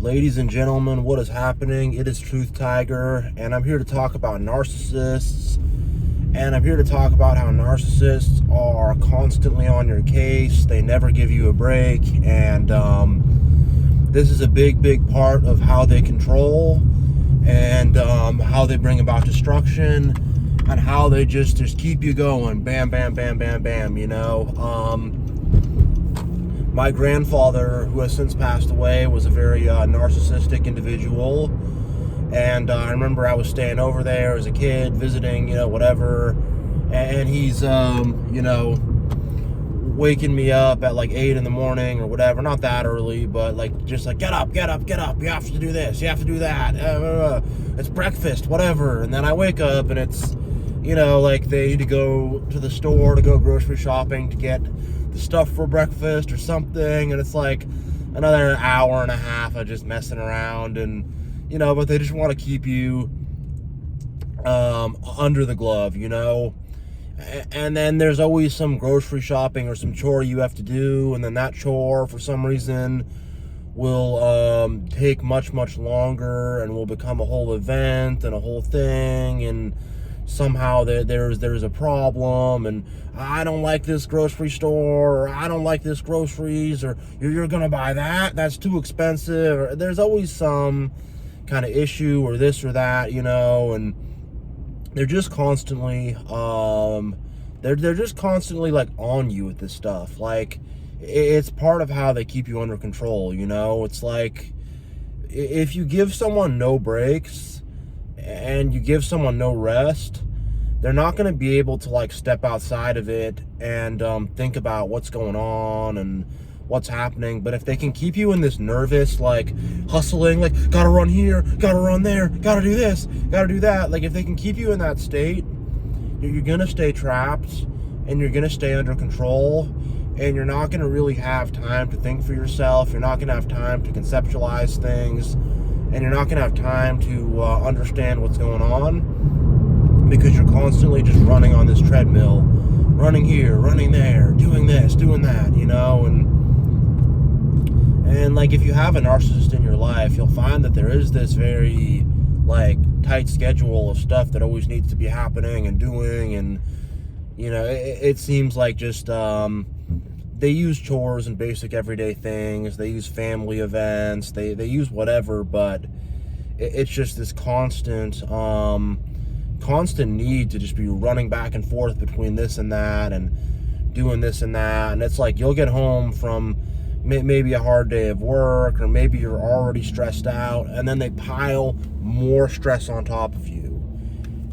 Ladies and gentlemen, what is happening? It is Truth Tiger, and I'm here to talk about narcissists. And I'm here to talk about how narcissists are constantly on your case. They never give you a break, and this is a big part of how they control and how they bring about destruction and how they just keep you going. Bam, bam, bam, bam, bam, you know. My grandfather, who has since passed away, was a very narcissistic individual. And I remember I was staying over there as a kid, visiting, whatever. And he's, waking me up at like 8 in the morning or whatever. Not that early, but just get up. You have to do this. You have to do that. It's breakfast, whatever. And then I wake up and it's, they need to go to the store to go grocery shopping to get the stuff for breakfast or something. And it's like another hour and a half of just messing around and, but they just want to keep you under the glove, And then there's always some grocery shopping or some chore you have to do, and then that chore, for some reason, will take much longer and will become a whole event and a whole thing, and somehow there's a problem, and I don't like this grocery store, or I don't like this groceries, or you're gonna buy that's too expensive, or there's always some kind of issue or this or that, and they're just constantly they're just constantly on you with this stuff. It's part of how they keep you under control, It's like if you give someone no breaks and you give someone no rest, they're not going to be able to step outside of it and think about what's going on and what's happening. But if they can keep you in this nervous, hustling, gotta run here, gotta run there, gotta do this, gotta do that, if they can keep you in that state, you're gonna stay trapped and you're gonna stay under control, and you're not gonna really have time to think for yourself. You're not gonna have time to conceptualize things, and you're not gonna have time to understand what's going on, because you're constantly just running on this treadmill, running here, running there, doing this, doing that, And if you have a narcissist in your life, you'll find that there is this very tight schedule of stuff that always needs to be happening and doing, and it seems like just they use chores and basic everyday things, they use family events, they use whatever, but it's just this constant need to just be running back and forth between this and that and doing this and that. And it's you'll get home from maybe a hard day of work, or maybe you're already stressed out, and then they pile more stress on top of you.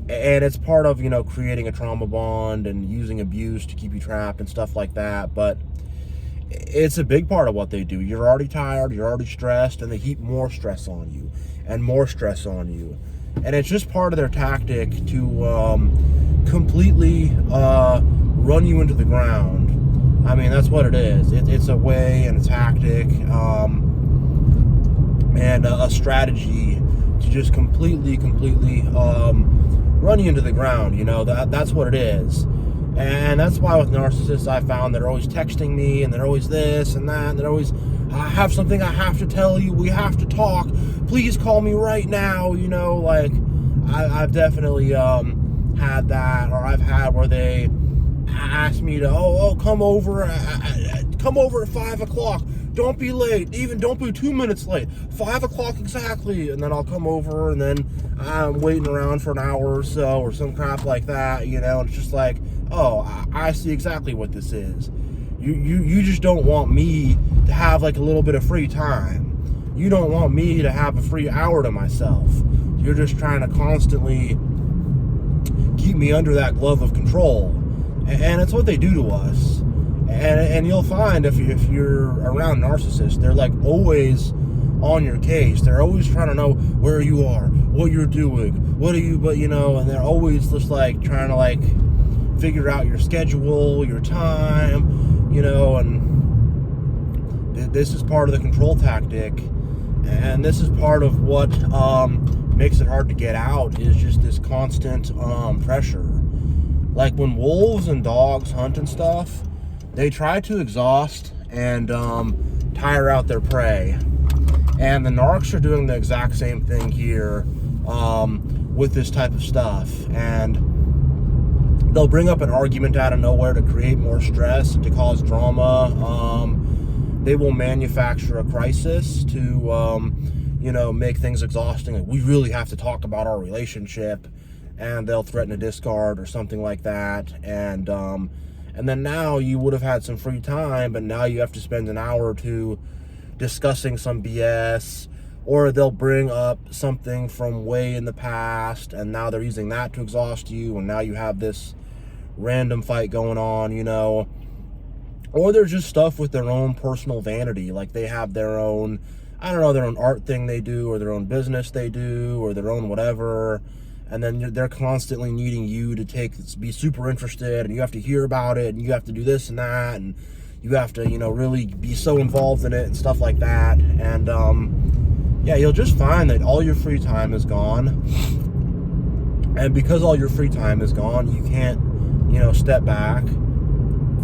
And it's part of, creating a trauma bond and using abuse to keep you trapped and stuff like that. But it's a big part of what they do. You're already tired, you're already stressed, and they heap more stress on you and more stress on you. And it's just part of their tactic to completely run you into the ground. I mean, that's what it is. It's a way and a tactic and a strategy to just completely run you into the ground. That's what it is. And that's why with narcissists, I found they're always texting me, and they're always this and that, and they're always, I have something I have to tell you, we have to talk, please call me right now. I've definitely had that, or I've had where they ask me to come over at 5 o'clock, don't be late, even don't be 2 minutes late, 5 o'clock exactly, and then I'll come over, and then I'm waiting around for an hour or so, or some crap like that, and it's just I see exactly what this is. You just don't want me to have a little bit of free time. You don't want me to have a free hour to myself. You're just trying to constantly keep me under that glove of control. And it's what they do to us. And you'll find if you're around narcissists, they're always on your case. They're always trying to know where you are, what you're doing, and they're always just trying to figure out your schedule, your time, and this is part of the control tactic. And this is part of what makes it hard to get out, is just this constant pressure. When wolves and dogs hunt and stuff, they try to exhaust and tire out their prey. And the narcs are doing the exact same thing here with this type of stuff. And they'll bring up an argument out of nowhere to create more stress and to cause drama. They will manufacture a crisis to, make things exhausting. Like, we really have to talk about our relationship, and they'll threaten a discard or something like that. And then now you would have had some free time, but now you have to spend an hour or two discussing some BS, or they'll bring up something from way in the past, and now they're using that to exhaust you, and now you have this random fight going on, or they're just stuff with their own personal vanity. Like, they have their own, their own art thing they do, or their own business they do, or their own whatever, and then they're constantly needing you to be super interested, and you have to hear about it, and you have to do this and that, and you have to, really be so involved in it and stuff like that. And you'll just find that all your free time is gone. And because all your free time is gone, you can't, step back,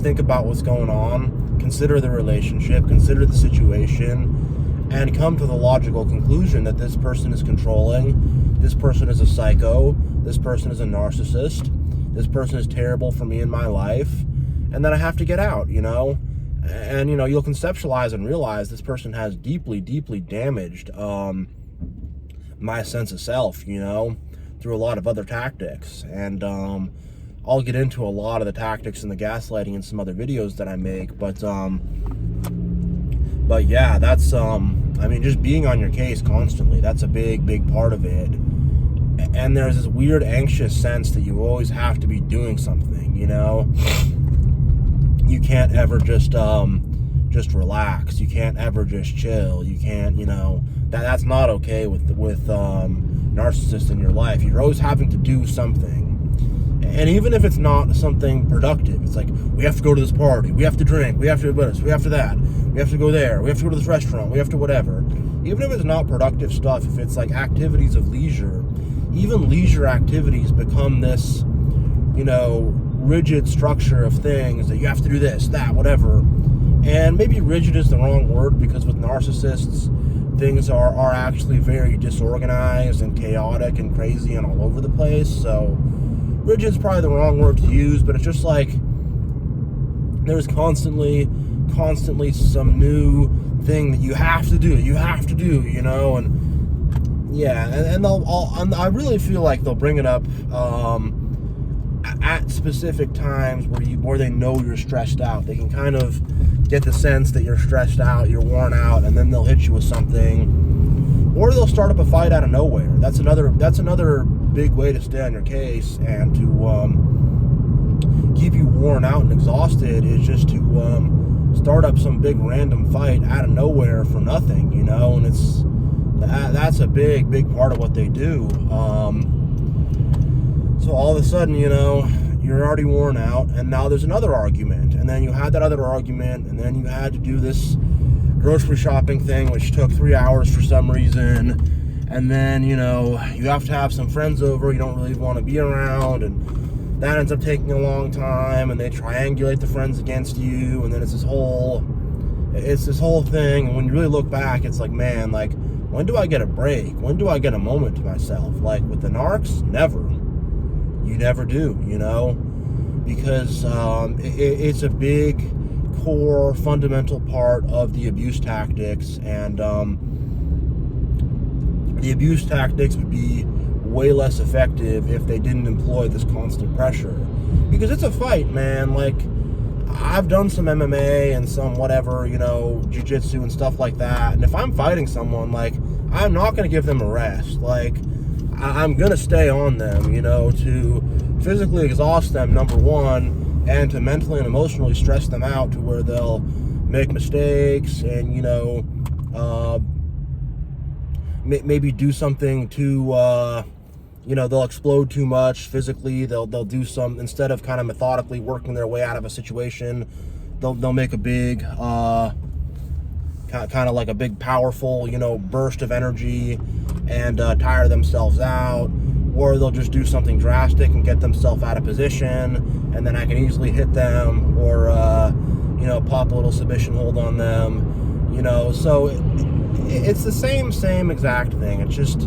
think about what's going on, consider the relationship, consider the situation, and come to the logical conclusion that this person is controlling, this person is a psycho, this person is a narcissist, this person is terrible for me in my life, and then I have to get out, And, you'll conceptualize and realize this person has deeply, deeply damaged my sense of self, through a lot of other tactics. And I'll get into a lot of the tactics and the gaslighting in some other videos that I make. But yeah, that's, just being on your case constantly, that's a big, big part of it. And there's this weird anxious sense that you always have to be doing something, You can't ever just relax. You can't ever just chill. You can't, that's not okay with narcissists in your life. You're always having to do something. And even if it's not something productive, it's like, we have to go to this party, we have to drink, we have to do this, we have to that, we have to go there, we have to go to this restaurant, we have to whatever. Even if it's not productive stuff, if it's like activities of leisure, even leisure activities become this, rigid structure of things that you have to do this, that, whatever. And maybe rigid is the wrong word, because with narcissists, things are actually very disorganized and chaotic and crazy and all over the place. So rigid's probably the wrong word to use, but it's just like there's constantly some new thing that you have to do, and yeah, and I really feel like they'll bring it up at specific times where they know you're stressed out. They can kind of get the sense that you're stressed out, you're worn out, and then they'll hit you with something, or they'll start up a fight out of nowhere. That's another big way to stay on your case and to keep you worn out and exhausted, is just to start up some big random fight out of nowhere for nothing, and that's a big, big part of what they do. So all of a sudden, you're already worn out, and now there's another argument, and then you had that other argument, and then you had to do this grocery shopping thing, which took 3 hours for some reason, and then, you have to have some friends over you don't really want to be around, and that ends up taking a long time, and they triangulate the friends against you, and then it's this whole thing, and when you really look back, it's like, man, like, when do I get a break? When do I get a moment to myself? Like, with the narcs, never. You never do, because it's a big, core, fundamental part of the abuse tactics, and the abuse tactics would be way less effective if they didn't employ this constant pressure. Because it's a fight, man. Like, I've done some MMA and some whatever, jiu-jitsu and stuff like that, and if I'm fighting someone, like, I'm not going to give them a rest. Like, I'm going to stay on them, to physically exhaust them, number one, and to mentally and emotionally stress them out to where they'll make mistakes and, maybe do something too, they'll explode too much physically. They'll do some, instead of kind of methodically working their way out of a situation, they'll make a big, kind of like a big, powerful, burst of energy and tire themselves out, or they'll just do something drastic and get themselves out of position, and then I can easily hit them, or pop a little submission hold on them, so it's the same exact thing. It's just,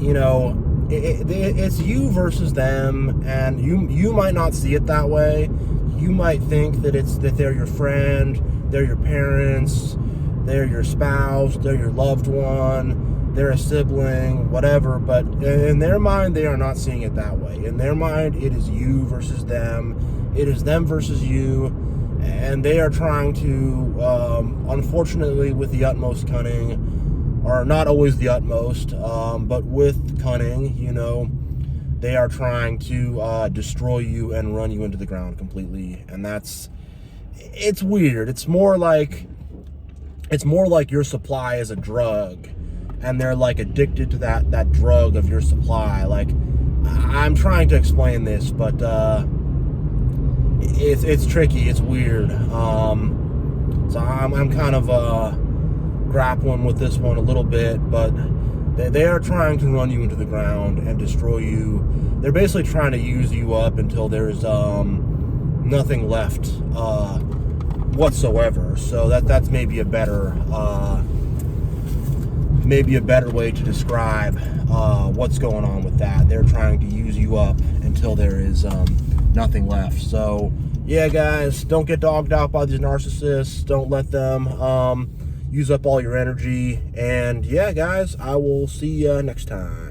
you know, it's you versus them, and you might not see it that way. You might think that they're your friend, they're your parents, they're your spouse, they're your loved one, they're a sibling, whatever. But in their mind, they are not seeing it that way. In their mind, it is you versus them. It is them versus you. And they are trying to, unfortunately, with the utmost cunning, or not always the utmost, but with cunning, you know, they are trying to destroy you and run you into the ground completely. And it's weird. It's more like your supply is a drug, and they're like addicted to that drug of your supply. Like, I'm trying to explain this, but it's tricky. It's weird. So I'm kind of grappling with this one a little bit, but they are trying to run you into the ground and destroy you. They're basically trying to use you up until there's nothing left whatsoever. So that's maybe a better way to describe what's going on with that. They're trying to use you up until there is nothing left. So yeah, guys, don't get dogged out by these narcissists. Don't let them use up all your energy. And yeah, guys, I will see you next time.